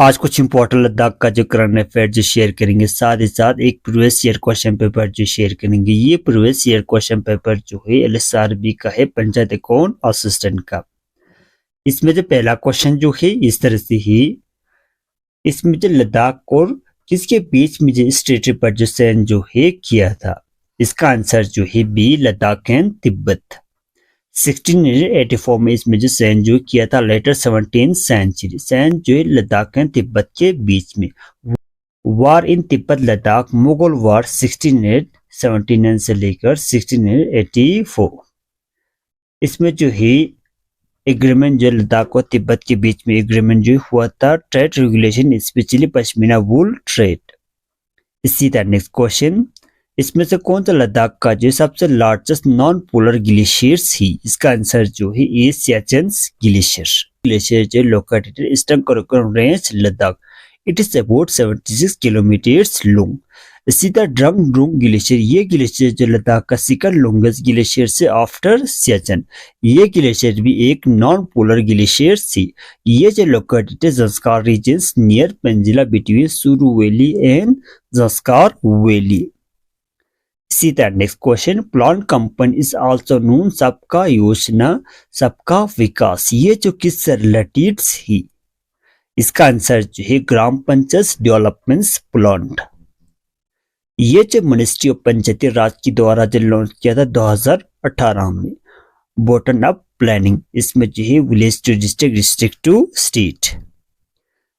आज कुछ इंपॉर्टेंट लद्दाख का जो करंट अफेयर जो शेयर करेंगे, साथ ही साथ एक प्रीवियस ईयर क्वेश्चन पेपर जो शेयर करेंगे। ये प्रीवियस ईयर क्वेश्चन पेपर जो है एलएसआरबी का है, पंचायत अकाउंट असिस्टेंट का। इसमें जो पहला क्वेश्चन जो है इस तरह से ही, इसमें जो लद्दाख और किसके बीच में जो स्टेट रिप्रेजेंटेशन जो है किया था, इसका आंसर जो है बी, लद्दाख एंड तिब्बत। 1684 में इसमें जो साइन जो किया था लेटर 17th सेंचुरी, साइन जो है लद्दाख एंड तिब्बत के बीच में। वार इन तिब्बत लद्दाख, मुगल वार 1679 से लेकर 1684। इसमें जो है एग्रीमेंट जो लद्दाख और तिब्बत के बीच में एग्रीमेंट जो हुआ था, ट्रेड रेगुलेशन स्पेशली पश्मीना वूल ट्रेड। इसी तरह नेक्स्ट क्वेश्चन, इसमें से कौन सा लद्दाख का जो सबसे लार्जेस्ट नॉन पोलर ग्लेशियर्स ही, इसका आंसर जो है ए, सियाचिन ग्लेशियर। ग्लेशियर जो located eastern Karakoram range Ladakh, it is about 76 kilometres long. इसी तरह ड्रंग ड्रुंग ग्लेशियर, ये ग्लेशियर जो लद्दाख का सेकंड लॉन्गेस्ट ग्लेशियर से आफ्टर सियाचिन। ये ग्लेशियर भी एक नॉन पोलर ग्लेशियर थी। ये जो located Zanskar regions near Penzila between Suru valley and Zanskar valley. इसी तरह next question, plan company is also known सबका योजना सबका विकास, ये जो किस रिलेटेड ही, इसका आंसर जो है ग्राम पंचायत डेवलपमेंट प्लान। ये जो मिनिस्ट्री ऑफ पंचायती राज की द्वारा जो लॉन्च किया था 2018 में, बॉटम अप प्लानिंग, इसमें जो है village to district, district to state.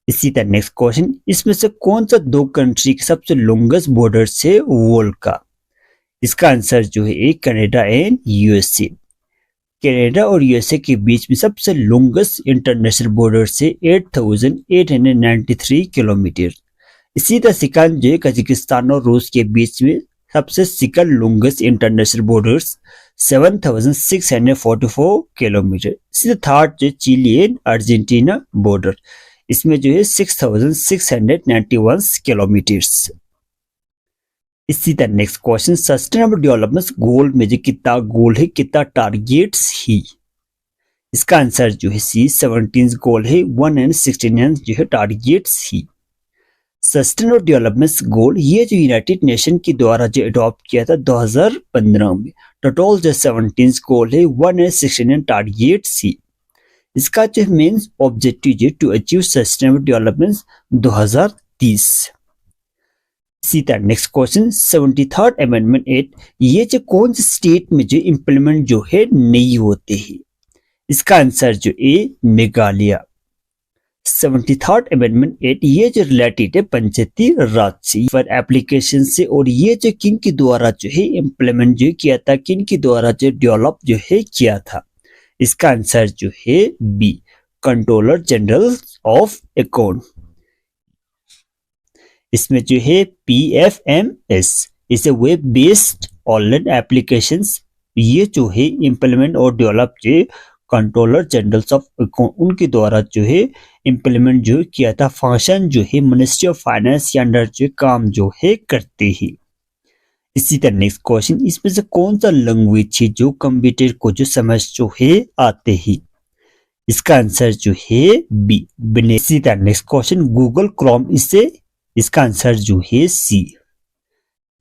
इसी तरह नेक्स्ट क्वेश्चन, इसमें से कौन सा दो कंट्री के सबसे लॉन्गेस्ट बॉर्डर से वर्ल्ड का, इसका आंसर जो है एक, कनाडा एंड यूएसए। कनाडा और यूएसए के बीच में सबसे लॉन्गेस्ट इंटरनेशनल बॉर्डर से 8893 किलोमीटर। इसी तरह सेकंड जो है कजाकिस्तान और रूस के बीच में सबसे second longest international borders 7644 kilometre. इसी थर्ड जो चिली एंड अर्जेंटीना बॉर्डर, इसमें जो है 6691 किलोमीटर्स। इसी तरह next question, sustainable development goal में जो कितना गोल है, कितना टारगेट्स ही, इसका आंसर जो है सी, 17 गोल है, 169 जो है टारगेट्स ही। सस्टेनेबल डेवलपमेंट गोल ये जो यूनाइटेड नेशन के द्वारा जो अडॉप्ट किया था 2015 में, टोटल जो 17 गोल है, 169 टारगेट्स ही। इसका जो मेन ऑब्जेक्टिव जो टू अचीव सस्टेनेबल डेवलपमेंट 2030। इसी तरह next question, 73rd amendment act, ये जो कौन से स्टेट में जो इंप्लीमेंट जो है नहीं होते हैं, इसका आंसर जो ए, मेघालय। 73rd अमेंडमेंट एक्ट ये जो रिलेटेड है पंचायती राज से फॉर एप्लीकेशन से, और ये जो किन के द्वारा जो है इंप्लीमेंट जो किया था, किन के द्वारा जो डेवलप जो है किया था, इसका आंसर जो है B, controller general of account. इसमें जो है PFMS, इसे वेब बेस्ड ऑनलाइन एप्लीकेशंस, ये जो है इंप्लीमेंट और डेवलप जो कंट्रोलर जनरल ऑफ अकाउंट उनके द्वारा जो है इंप्लीमेंट जो किया था। फंक्शन जो है मिनिस्ट्री ऑफ फाइनेंस के अंडर जो काम जो है करते ही। इसी तरह नेक्स्ट क्वेश्चन, इसमें से कौन सा लैंग्वेज है जो कंप्यूटर को जो समझ जो है आते ही, इसका आंसर जो है बी, बिने। इसी तरह नेक्स्ट क्वेश्चन, गूगल क्रोम इसे, इसका आंसर जो है सी।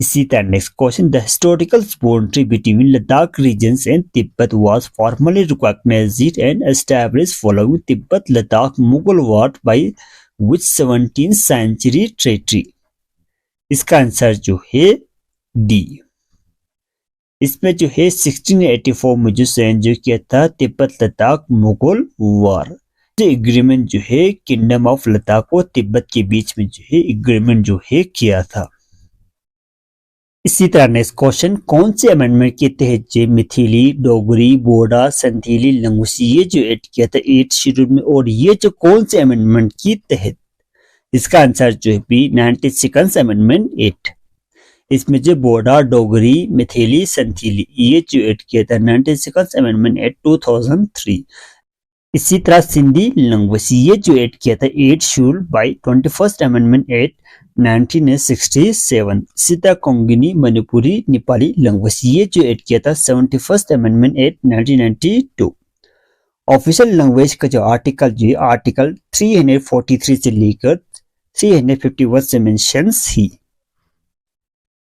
इसी तरह next question, the historical boundary between Ladakh regions and Tibet was formally recognised and established following Tibet Ladakh Mughal war by which 17th century treaty, इसका आंसर जो है डी। इसमें जो है 1684 में जो साइन जो किया था तिब्बत लद्दाख मुगल वार, एग्रीमेंट जो है किंगडम ऑफ लद्दाख और तिब्बत के बीच में जो है एग्रीमेंट जो है किया था। इसी तरह नेक्स्ट क्वेश्चन, कौन से अमेंडमेंट के तहत जो मिथिली, डोगरी, बोडा, संथीली लैंग्वेज ये जो ऐड किया था 8th शेड्यूल में, और ये जो कौन से अमेंडमेंट के तहत, इसका आंसर जो है बी, 92nd अमेंडमेंट एक्ट। इसमें जो बोडा, डोगरी, मिथिली, संथीली ये जो ऐड किया था 92nd अमेंडमेंट एक्ट 2003। इसी तरह सिंधी लैंग्वेज ये जो ऐड किया था 8th schedule bye 21st amendment act 1967। इसी तरह कोंकणी, मणिपुरी, नेपाली लैंग्वेज ये जो ऐड किया था 71st amendment act 1992। Official language का जो आर्टिकल जो है आर्टिकल 343 से लेकर 351 से मेंशंस ही।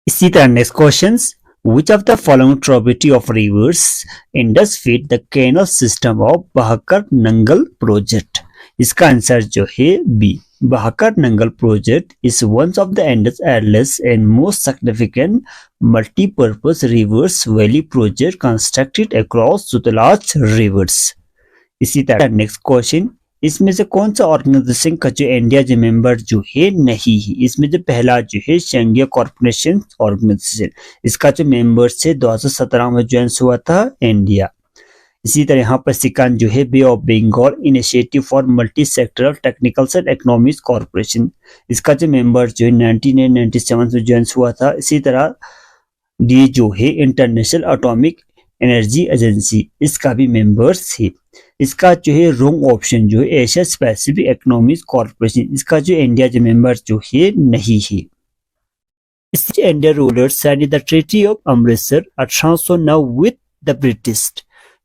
इसी तरह next questions, which of the following tributary of rivers Indus feed the canal system of Bhakra Nangal project? इसका आंसर जो है B, Bhakra Nangal project is one of the Indus earliest and most significant multi-purpose rivers valley project constructed across Sutlej rivers। इसी तरह next question, इसमें से कौन सा organisation का जो इंडिया जो मेंबर जो है नहीं है? इसमें जो पहला जो है शंघाई कॉर्पोरेशन ऑर्गेनाइजेशन, इसका जो मेंबर से 2017 में ज्वाइन हुआ था इंडिया। इसी तरह यहाँ पर सेकंड जो है Bay of Bengal initiative for multi sectoral technical and economics corporation, इसका जो मेंबर जो है 1997 में ज्वाइन हुआ था। इसी तरह डी जो है इंटरनेशनल एटॉमिक एनर्जी एजेंसी, इसका भी मेंबर्स है। इसका जो है रॉन्ग ऑप्शन जो है एशिया पैसिफिक इकोनॉमिक कॉर्पोरेशन, इसका जो इंडिया जो मेंबर जो है नहीं है। India rulers signed the treaty of Amritsar 1809 with the British,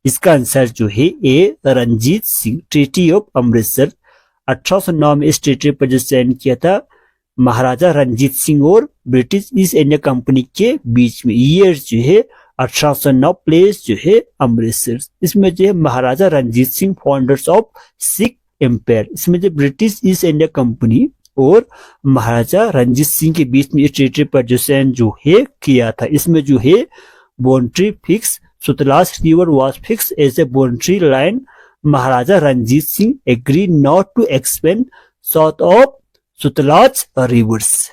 इसका आंसर जो है ए रंजीत सिंह। ट्रीटी ऑफ अमृतसर 1809 में इस ट्रीटी पर जो साइन किया था महाराजा रंजीत सिंह और ब्रिटिश ईस्ट इंडिया कंपनी के बीच में। ईयर जो है 1809, प्लेस जो है अमृतसर। इसमें जो है Maharaja Ranjit Singh founders of Sikh empire, इसमें जो ब्रिटिश ईस्ट इंडिया कंपनी और महाराजा रंजीत सिंह के बीच में ट्रीटी पर जो साइन जो है किया था। इसमें जो है boundary fix, Sutlej river was fix as a boundary line. Maharaja Ranjit Singh agree not to expand south of Sutlej rivers.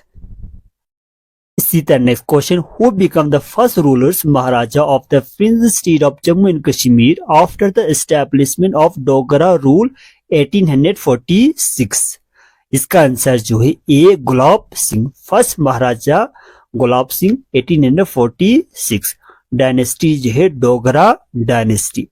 इसी तरह next question, who become the first rulers Maharaja of the fringe state of Jammu and Kashmir after the establishment of Dogra rule 1846? इसका answer जो है A Gulab Singh. First Maharaja Gulab Singh 1846। Dynasty जो है Dogra dynasty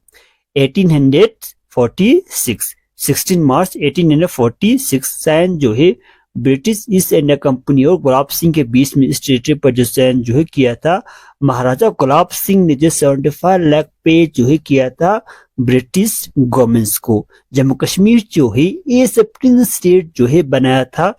1846, 16 मार्च 1846 sign जो है British east India company और गुलाब सिंह के बीच में इस ट्रीटी पर जो साइन जो है किया था। महाराजा गुलाब सिंह ने जो 75 लाख पे जो है किया था ब्रिटिश गवर्नमेंट्स को। जम्मू कश्मीर जो है ये सेपरेट स्टेट जो है बनाया था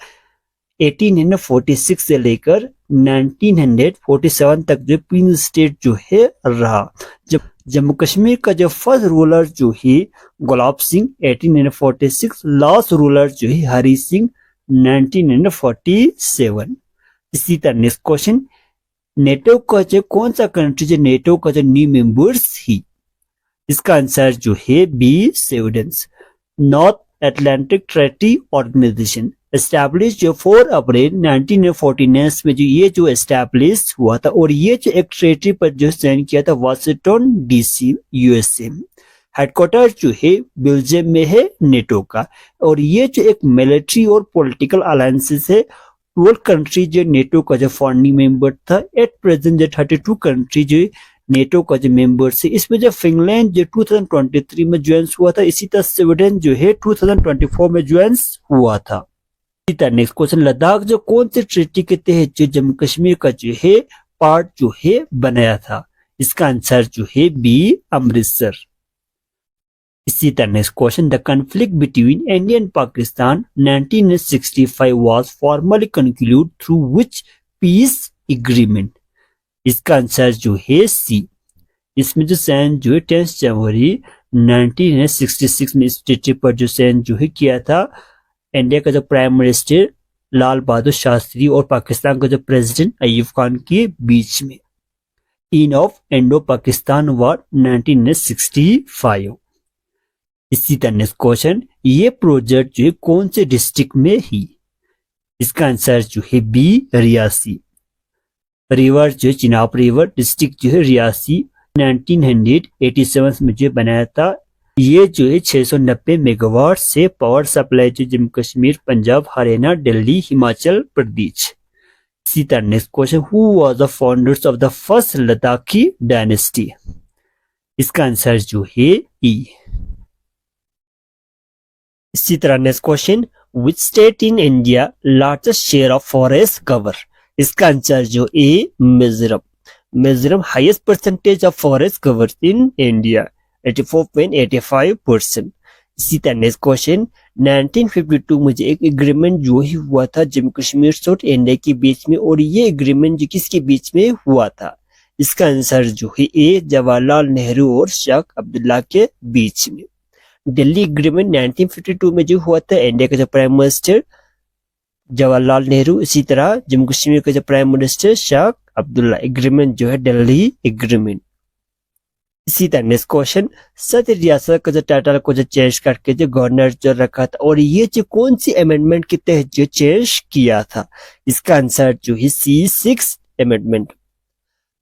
1846 से लेकर 1947 तक जो प्रिंस स्टेट जो है रहा। जब जम्मू कश्मीर का जो फर्स्ट रूलर जो है गुलाब सिंह 1846, लास्ट रूलर जो है हरी सिंह 1947। इसी तरह नेक्स्ट क्वेश्चन, नेटो का जो कौन सा कंट्री जो नेटो का जो न्यू मेंबर्स ही? इसका आंसर जो है B Sweden. North Atlantic Treaty Organization establish जो 4 अप्रैल 1949 में जो ये जो एस्टैब्लिश हुआ था और ये जो एक ट्रेटी पर जो साइन किया था वाशिंगटन डीसी यूएसए। हेडक्वार्टर जो है बेल्जियम में है नेटो का और ये जो एक मिलिट्री और पॉलिटिकल अलायंसेस है। 12 कंट्री जो नेटो का जो फाउंडिंग मेंबर था। एट प्रेजेंट जो 32 कंट्री जो नेटो का जो मेंबर है। इसमें जो फिनलैंड जो 2023 में ज्वाइन हुआ था। इसी तरह स्वीडन जो है 2024 में ज्वाइन हुआ था। इसी तरह नेक्स्ट क्वेश्चन, लद्दाख जो कौन से ट्रीटी के तहत जो जम्मू कश्मीर का जो है पार्ट जो है बनाया था? इसका आंसर जो है बी अमृतसर। इसी तरह next question, the conflict between India and Pakistan 1965 was formally conclude through which piece agreement? इसका आंसर जो है सी। इसमें जो साइन जो है 10 जनवरी 1966 में इस ट्रीटी पर जो साइन जो है किया था इंडिया का जो प्राइम मिनिस्टर लाल बहादुर शास्त्री और पाकिस्तान का जो प्रेसिडेंट अयूब खान के बीच में। इन ऑफ इंडो पाकिस्तान वॉर 1965। इसी तरह नेक्स्ट क्वेश्चन, ये प्रोजेक्ट जो है कौन से डिस्ट्रिक्ट में ही? इसका आंसर जो है बी रियासी। रिवर जो है चिनाब रिवर डिस्ट्रिक्ट जो है रियासी 1987 में जो बनाया था। ये जो है 690 मेगावाट से पावर सप्लाई जो जम्मू कश्मीर, पंजाब, हरियाणा, दिल्ली, हिमाचल प्रदेश। इसी तरह next question, who was the founders of the first Ladakhi dynasty? इसका आंसर जो है ई। इसी तरह next question, which state in India largest share of forest cover? इसका आंसर जो A Mizoram. Mizoram highest percentage of forest cover in India 84.85%। इसी तरह next question 1952 में जो एक एग्रीमेंट जो ही हुआ था जम्मू कश्मीर और इंडिया के बीच में, और ये एग्रीमेंट जो किसके बीच में हुआ था? इसका आंसर जो है ए जवाहरलाल नेहरू और शेख अब्दुल्ला के बीच में। दिल्ली एग्रीमेंट 1952 में जो हुआ था, इंडिया का जो प्राइम मिनिस्टर जवाहरलाल नेहरू, इसी तरह जम्मू कश्मीर का जो prime minister Sheikh Abdullah. Agreement जो है दिल्ली एग्रीमेंट। इसी तरह नेक्स्ट क्वेश्चन सत्य रियासत का जो टाइटल को जो चेंज करके जो गवर्नर जो रखा था, और ये जो कौन सी अमेंडमेंट के तहत जो चेंज किया था? इसका आंसर जो है C6 अमेंडमेंट।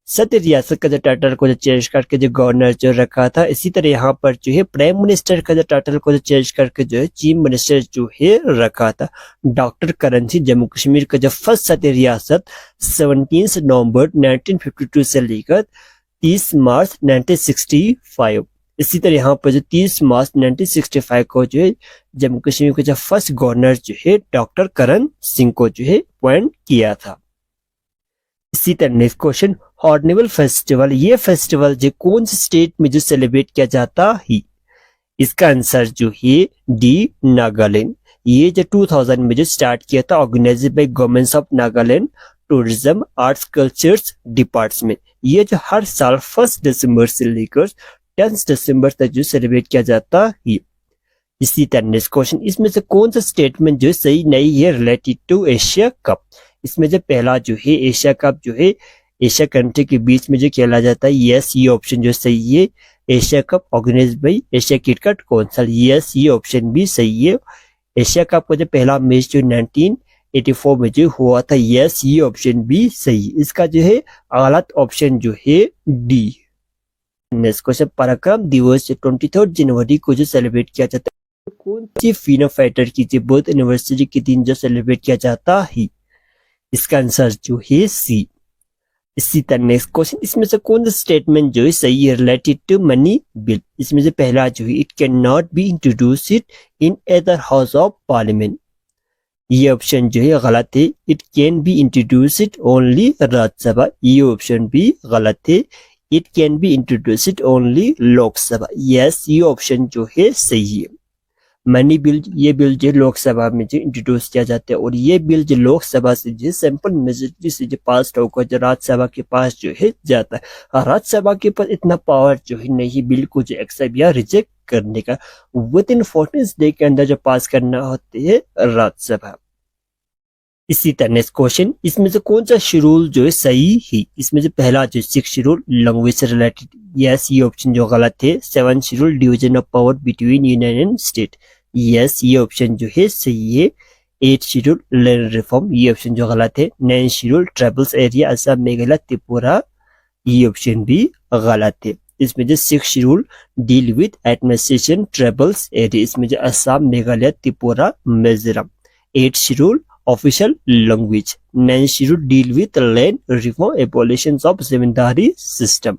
सत्य रियासत का जो टाइटल को जो चेंज करके जो गवर्नर जो रखा था। इसी तरह यहाँ पर जो है प्राइम मिनिस्टर का जो टाइटल को जो चेंज करके जो है चीफ मिनिस्टर जो है रखा था डॉक्टर करण सिंह। जम्मू कश्मीर का जो फर्स्ट सत्य रियासत 17 नवंबर 1952 से लेकर 30 मार्च 1965। इसी तरह यहाँ पर जो 30 मार्च 1965 को जो है जम्मू कश्मीर का जो फर्स्ट गवर्नर जो है डॉक्टर करण सिंह को जो है अपॉइंट किया था। इसी तरह नेक्स्ट क्वेश्चन हॉर्नबिल फेस्टिवल, ये फेस्टिवल जो कौन से स्टेट में जो सेलिब्रेट किया जाता है? इसका आंसर जो है डी नागालैंड। ये जो 2000 में जो स्टार्ट किया था organised by government of Nagaland tourism arts cultures department. ये जो हर साल 1 दिसंबर से लेकर 10 दिसंबर तक जो सेलिब्रेट किया जाता है। इसी तरह नेक्स्ट क्वेश्चन इसमें से कौन सा स्टेटमेंट जो सही नहीं है रिलेटेड टू एशिया कप? इसमें जो पहला जो है एशिया कप जो है एशिया कंट्री के बीच में जो खेला जाता है, यस ये ऑप्शन जो सही है। Asia cup organised by Asia cricket council, yes ये ऑप्शन भी सही है। एशिया कप का जो पहला मैच जो 1984 में जो हुआ था, यस ये ऑप्शन भी सही। इसका जो है गलत ऑप्शन जो है डी। नेक्स्ट क्वेश्चन पराक्रम दिवस 23 जनवरी को जो सेलिब्रेट किया जाता है कौन सी फ्रीडम फाइटर की जो बर्थ एनिवर्सरी के दिन जो सेलिब्रेट किया जाता है? इसका आंसर जो है सी। इसी तरह नेक्स्ट क्वेश्चन इसमें से कौन सा स्टेटमेंट जो है सही है रिलेटेड टू मनी बिल? इसमें से पहला जो है it can not be introduced in other house of parliament. ये ऑप्शन जो है गलत है। It can be introduced only Rajya Sabha, ये ऑप्शन भी गलत है। It can be introduced only Lok Sabha, yes ये ऑप्शन जो है सही है। मनी बिल, ये बिल जो लोकसभा में जो इंट्रोड्यूस किया जाता है, और ये बिल जो लोकसभा से जो सिंपल मेजोरिटी से जो पास होकर जो राज्यसभा के पास जो है जाता है। राज्यसभा के पास इतना पावर जो है नहीं बिल को जो एक्सेप्ट या रिजेक्ट करने का, विद इन 14 डे के अंदर जो पास करना होते है राज्यसभा। इसी तरह नेक्स्ट क्वेश्चन इसमें से कौन सा शेड्यूल जो है सही है? इसमें से पहला जो 6 शेड्यूल लैंग्वेज से रिलेटेड, यस ये ऑप्शन जो गलत है। 7 schedule division of power between union and state, yes ये ऑप्शन जो है सही है। 8 शेड्यूल लैंड रिफॉर्म, ये ऑप्शन जो गलत है। 9 schedule tribals area Assam Meghalaya Tripura, ये ऑप्शन भी गलत है। इसमें जो 6 schedule deal with administration tribals area, इसमें जो Assam Meghalaya Tripura Mizoram. 8 schedule official language. 9 schedule deal with land reform abolition of zamindari system.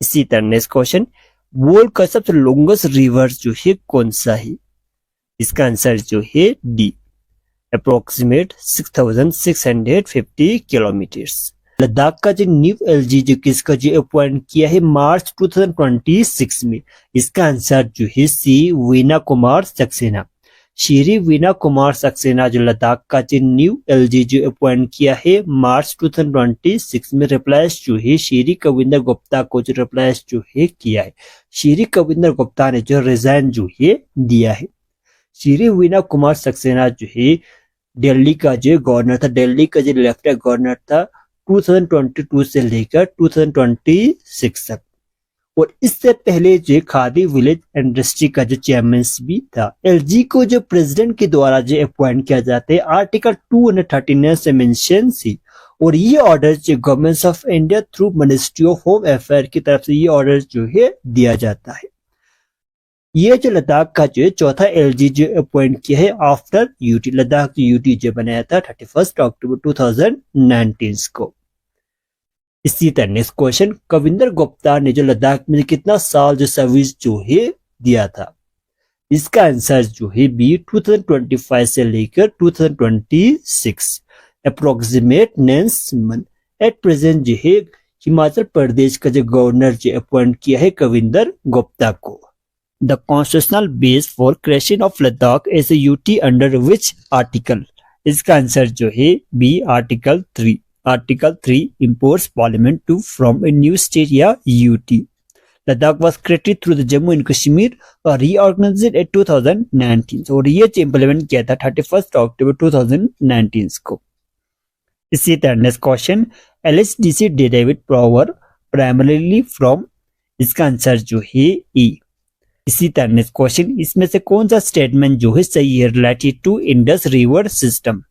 इसी तरह नेक्स्ट क्वेश्चन वर्ल्ड का सबसे लॉन्गेस्ट रिवर जो है कौन सा है? इसका आंसर जो है डी, अप्रोक्सीमेट 6650 किलोमीटर्स। लद्दाख का जो न्यू एलजी जो किसका जो अपॉइंट किया है मार्च 2026 में? इसका आंसर जो है सी, वीना कुमार सक्सेना। श्री वीना कुमार सक्सेना जो लद्दाख का जो न्यू एलजी जो अपॉइंट किया है मार्च 2026 में, रिप्लेस जो है श्री कविंदर गुप्ता को जो रिप्लेस जो है किया है। श्री कविंदर गुप्ता ने जो रिजाइन जो है दिया है। श्री वीना कुमार सक्सेना जो है दिल्ली का जो गवर्नर था, दिल्ली का जो लेफ्टिनेंट गवर्नर था 2022 से लेकर 2026 तक, और इससे पहले जो खादी विलेज इंडस्ट्री का जो चेयरमैन भी था। एलजी को जो प्रेसिडेंट के द्वारा जो अपॉइंट किया जाता है आर्टिकल 239 से मेंशन थी, और ये ऑर्डर जो government of India through ministry of home affair की तरफ से ये ऑर्डर जो है दिया जाता है। ये जो लद्दाख का जो चौथा एलजी जो अपॉइंट किया है आफ्टर यूटी, लद्दाख जो यूटी जो बनाया था 31 अक्टूबर 2019 को। इसी तरह नेक्स्ट क्वेश्चन कविंदर गुप्ता ने जो लद्दाख में कितना साल जो सर्विस जो है दिया था? इसका आंसर जो है बी, 2025 से लेकर 2026 अप्रोक्सीमेट 9 मंथ। एट प्रेजेंट जो है हिमाचल प्रदेश का जो गवर्नर जो अपॉइंट किया है कविंदर गुप्ता को। The constitutional base for creation of Ladakh as a UT under which article? इसका आंसर जो है B article 3। Article 3 imports parliament to from a new state या UT. Ladakh was created through the Jammu and Kashmir और reorganized in 2019 और ये implement किया था 31 अक्टूबर 2019 को। इसी तरह next question, LHDC derived power primarily from, इसका आंसर जो है ई। इसी तरह नेक्स्ट क्वेश्चन, इसमें से कौन सा स्टेटमेंट जो है सही है related to Indus river system?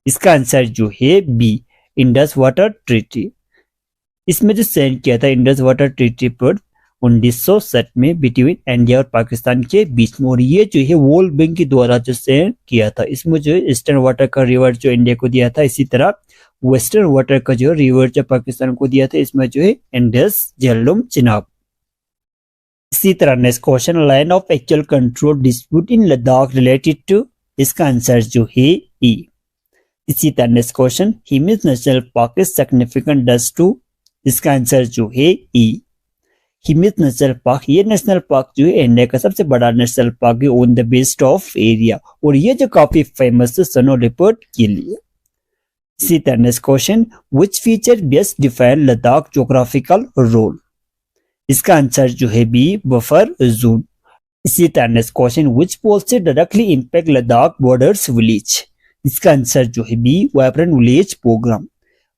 इसका आंसर जो है बी इंडस वाटर ट्रीटी। इसमें जो साइन किया था इंडस वाटर ट्रीटी पर 1960 में बिटवीन इंडिया और पाकिस्तान के बीच में, और ये जो है वर्ल्ड बैंक के द्वारा जो साइन किया था। इसमें जो ईस्टर्न वाटर का रिवर जो इंडिया को दिया था, इसी तरह वेस्टर्न वाटर का जो रिवर जो पाकिस्तान को दिया था, इसमें जो है इंडस झेलम चिनाब। इसी तरह next question, line of actual control dispute in Ladakh related to, इसका आंसर जो है ई। इसी तरह next question, Hemis national park is significant does to, इसका आंसर जो है ई। हिमिस नेशनल पार्क, ये नेशनल पार्क जो है इंडिया का सबसे बड़ा नेशनल पार्क है on the best of area, और ये जो काफी फेमस है स्नो लेपर्ड के लिए। इसी तरह next question, which feature best define Ladakh geographical role? इसका आंसर जो है बी बफर जोन। इसी तरह next question, which policy directly impact Ladakh borders village? इसका आंसर जो है B vibrant village programme.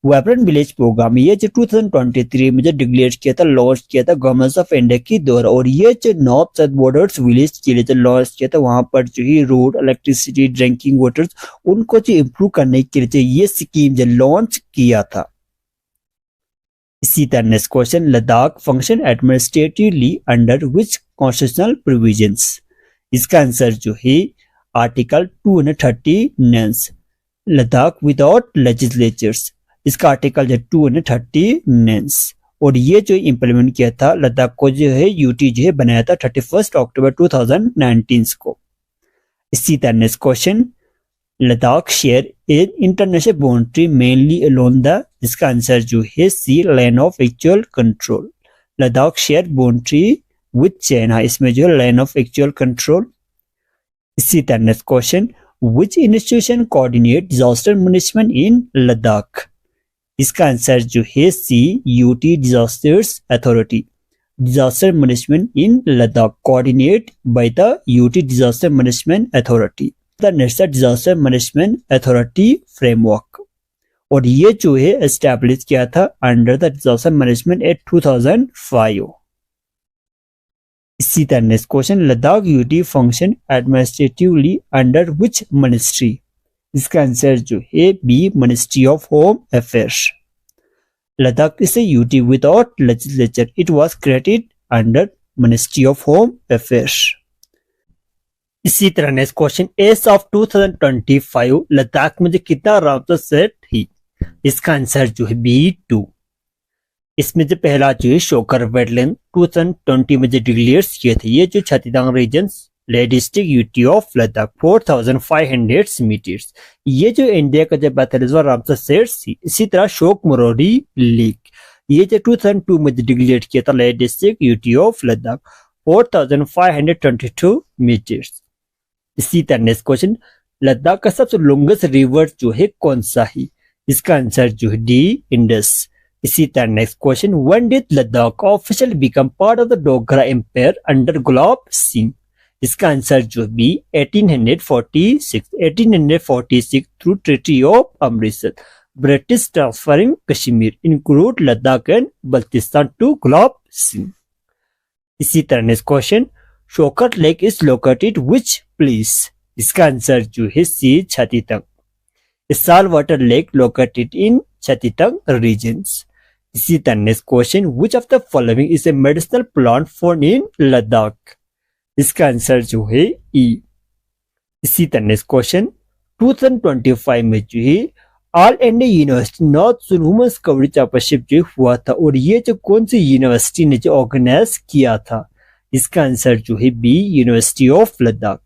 Vibrant village programme ये जो 2023 में जो डिक्लेयर किया था, लॉन्च किया था गवर्नमेंट ऑफ इंडिया की द्वारा, और ये जो नॉर्थ साउथ बॉर्डर्स विलेज के लिए जो लॉन्च किया था, वहां पर जो ही रोड, इलेक्ट्रिसिटी, ड्रिंकिंग वाटर उनको जो इम्प्रूव करने के लिए ये स्कीम जो लॉन्च किया था। इसी तरह next question, Ladakh function administratively under विच कॉन्स्टिट्यूशनल प्रोविजंस? इसका आंसर जो है आर्टिकल 239 लद्दाख विदाउट लेजिस्लेचर्स। इसका आर्टिकल जो 239, और ये जो इम्प्लीमेंट किया था लद्दाख को जो है यूटी जो है बनाया था 31 अक्टूबर 2019 को। इसी तरह next question, Ladakh share in international boundary mainly along the, इसका आंसर जो है C line of actual control. Ladakh share boundary with China, इसमें जो है लाइन ऑफ एक्चुअल कंट्रोल। इसी तरह next question, which institution coordinate disaster management in Ladakh? इसका answer जो है C UT disasters authority. Disaster management in Ladakh coordinate by the UT disaster management authority, the national disaster management authority framework, और ये जो है establish किया था under the disaster management act 2005। इसी तरह next question, Ladakh UT function administratively under which ministry? इसका answer जो है B ministry of home affairs. Ladakh is a UT without legislature, it was created under ministry of home affairs. इसी तरह next question, as of 2025 Ladakh में जो कितना Ramsar site थी? इसका आंसर जो है बी 2। इसमें जो पहला जो है शोकर वेटलैंड 2020 में जो डिक्लेयर किए थे, ये जो Chhattisgarh region district UT of Ladakh 4500 metres, ये जो इंडिया का जब 42वां रामसर साइट थी। इसी तरह शोक मरोड़ी लेक, ये जो 2002 में डिक्लेयर किया था Leh district UT of Ladakh 4522 metres. इसी तरह नेक्स्ट क्वेश्चन, लद्दाख का सबसे लॉन्गेस्ट रिवर जो है कौन सा है? इसका आंसर जो है डी इंडस। इसी तरह next question, when did Ladakh officially become part of the Dogra empire under Gulab Singh? इसका आंसर जो B 1846 through treaty of Amritsar, British transferring Kashmir include Ladakh and Baltistan to Gulab Singh. इसी तरह next question, Tsokar lake is located which place? इसका आंसर जो है C Chhattisgarh. Salt water lake located in Chhattisgarh regions. इसी तरह next question, which of the following is a medicinal plant found in Ladakh? इसका answer जो है ई। इसी तरह नेक्स्ट क्वेश्चन, 2025 में जो है all India university north zone women's kabaddi championship जो हुआ था, और ये जो कौन सी यूनिवर्सिटी ने जो ऑर्गेनाइज किया था? इसका आंसर जो है B university of Ladakh.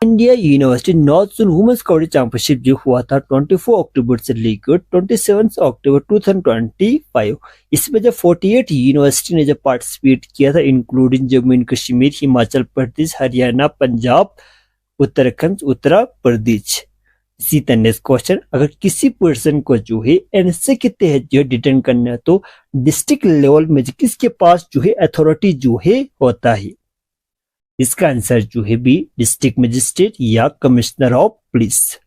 India university north zone women's kabaddi championship जो हुआ था 24 अक्टूबर से लेकर 27 अक्टूबर 2025, इसमें जब 48 यूनिवर्सिटी ने जब पार्टिसिपेट किया था, इंक्लूडिंग जम्मू एंड कश्मीर, हिमाचल प्रदेश, हरियाणा, पंजाब, उत्तराखंड, उत्तर प्रदेश। इसी तरह नेक्स्ट क्वेश्चन, अगर किसी पर्सन को जो है एनएसए के तहत जो है डिटेन करना है तो डिस्ट्रिक्ट लेवल में किसके पास जो है अथॉरिटी जो है होता है? इसका आंसर जो है बी, डिस्ट्रिक्ट मजिस्ट्रेट या commissioner of police.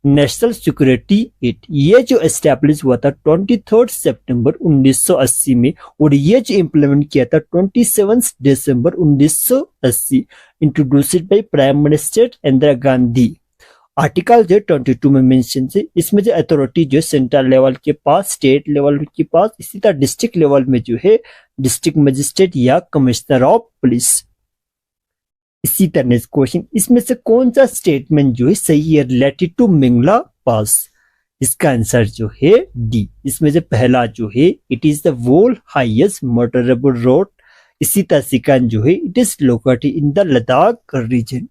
National security act ये जो एस्टैब्लिश हुआ था 23 सितंबर 1980 में, और ये जो इम्प्लीमेंट किया था 27 दिसंबर 1980, introduced by prime minister Indira Gandhi. Article जो 22 में मेंशन है, इसमें जो अथॉरिटी जो सेंट्रल लेवल के पास, स्टेट लेवल के पास, इसी तरह डिस्ट्रिक्ट लेवल में जो है डिस्ट्रिक्ट मजिस्ट्रेट या कमिश्नर ऑफ पुलिस। इसी तरह क्वेश्चन, इसमें से कौन सा स्टेटमेंट जो है सही है रिलेटेड टू मेंगला पास? इसका आंसर जो है डी, इसमें से पहला जो है it is the world highest motorable road. इसी तरह सेकंड जो है it is located in the Ladakh region.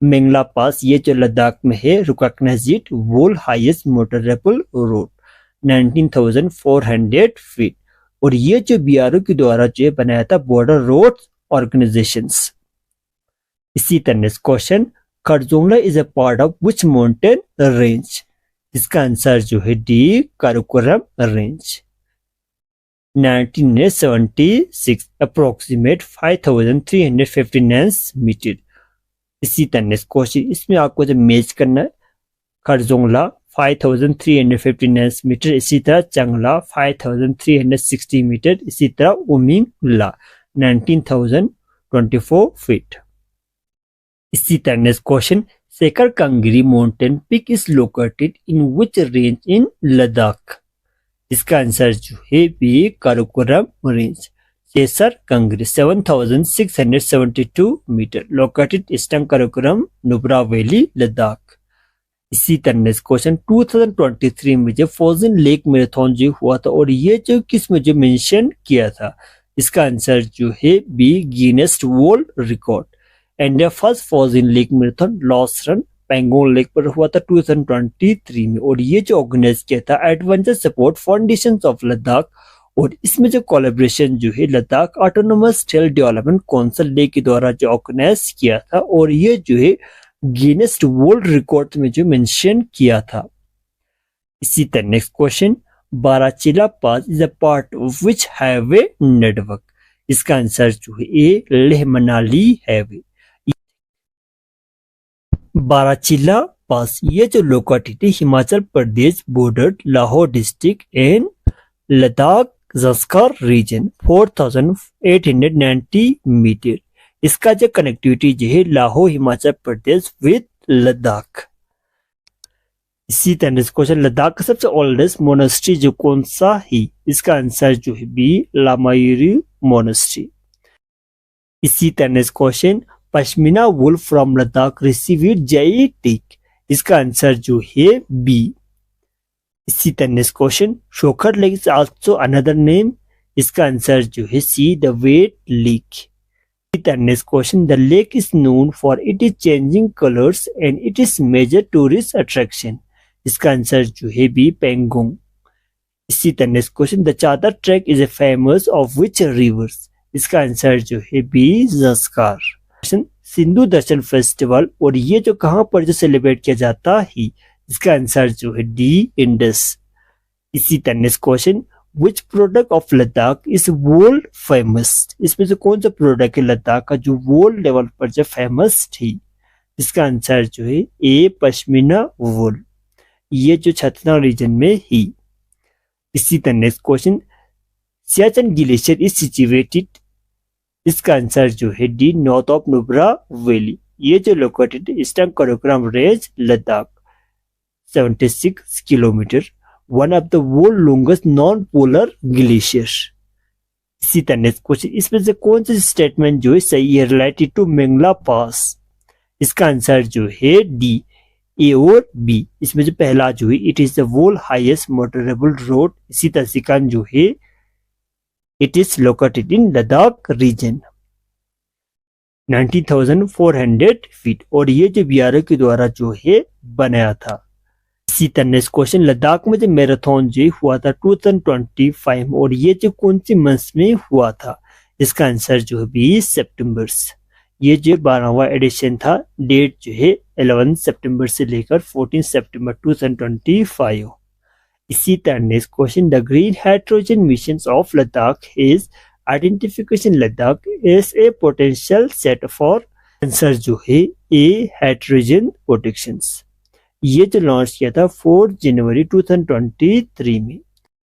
Mengla pass ये जो लद्दाख में है, recognised world highest motorable road, 19,400 feet, और ये जो बीआरओ के द्वारा जो बनाया था बॉर्डर रोड ऑर्गेनाइजेशंस। इसी तरह question, Khardungla is a part of which mountain range? इसका आंसर जो है D, Karakoram range. 1976 approximate 5,359 metre. इसी तरह क्वेश्चन, इसमें आपको जब मैच करना है, खरदोंगला 5,359 मीटर, इसी तरह चंगला 5,360 मीटर, इसी तरह उमिंगला 19,024 फीट। इसी तरह question, Saser Kangri mountain peak is located in which range in Ladakh? इसका आंसर जो है B, Karakoram range. Saser Kangri 7,672 metre, located eastern Karakoram, Nubra valley, Ladakh. इसी तरह क्वेश्चन, 2023 में जो फ्रोजन लेक मैराथन जो हुआ था, और ये जो किस में जो मेंशन किया था? इसका आंसर जो है B, Guinness world record. India first frozen lake marathon loss run Pangong lake पर हुआ था 2023 में, और ये जो ऑर्गेनाइज किया था adventure support foundation of Ladakh, और इसमें जो कोलैबोरेशन जो है Ladakh autonomous trail development council day के द्वारा जो ऑर्गेनाइज किया था, और ये जो है गिनेस वर्ल्ड रिकॉर्ड में जो मेंशन किया था। इसी तरह next question, Baralacha pass is a part of which highway network? इसका आंसर जो है A, Leh Manali highway. Baralacha pass ये जो located Himachal Pradesh border, Lahaul district and Ladakh Zanskar region, 4,890 metre. इसका जो कनेक्टिविटी जो है लाहौर हिमाचल प्रदेश विद लद्दाख। इसी तरह क्वेश्चन, लद्दाख का सबसे ओल्डेस्ट मोनेस्ट्री जो कौन सा है? इसका आंसर जो है बी, लामायुरी मोनेस्ट्री। इसी तरह question, pashmina wool from Ladakh received GI tag? इसका आंसर जो है बी। इसी तरह question, Tsokar lake is also another name? इसका आंसर जो है सी, द वेट लेक। इसी तरह question, the lake is known for it is changing colours and it is major tourist attraction? इसका आंसर जो है बी, पेंगोंग। इसी तरह question, the Chadar trek is a famous of which reverse? इसका answer जो है बी, ज़स्कार। सिंधु दर्शन फेस्टिवल, और ये जो कहां पर जो सेलिब्रेट किया जाता है? इसका आंसर जो है डी, इंडस। इसी तरह question, which product of Ladakh is world famous? इसमें से कौन सा प्रोडक्ट है लद्दाख का जो वर्ल्ड लेवल पर जो फेमस थी? इसका आंसर जो है ए, पश्मीना वूल, ये जो छत्तीसगढ़ रीजन में ही। इसी तरह question, Siachen glacier is situated? इसका आंसर जो है D, north of Nubra valley, ये जो located eastern Karakoram range, Ladakh, 76 kilometre, one of the world longest non polar glacier. इसी तरह क्वेश्चन, इसमें से कौन सा स्टेटमेंट जो है सही है रिलेटेड टू मेंगला पास? इसका आंसर जो है डी, ए और बी। इसमें से पहला जो है it is the world highest motorable road, इसी तरह सेकंड जो है it is located in Ladakh region. 19,400 feet, और ये जो BRO के द्वारा जो है बनाया था। इसी तरह नेक्स्ट क्वेश्चन, लद्दाख में जो मैराथन जो हुआ था 2025 और ये जो कौन सी मंथ में हुआ था? इसका आंसर जो है 20 सितंबर। ये जो 12वां एडिशन था, डेट जो है 11 सितंबर से लेकर 14 सितंबर 2025। इसी तरह next question, the green hydrogen mission of Ladakh is identification Ladakh as a potential set for, answer जो है ए हाइड्रोजन प्रोटेक्शंस। ये जो लॉन्च किया था 4 जनवरी 2023 में।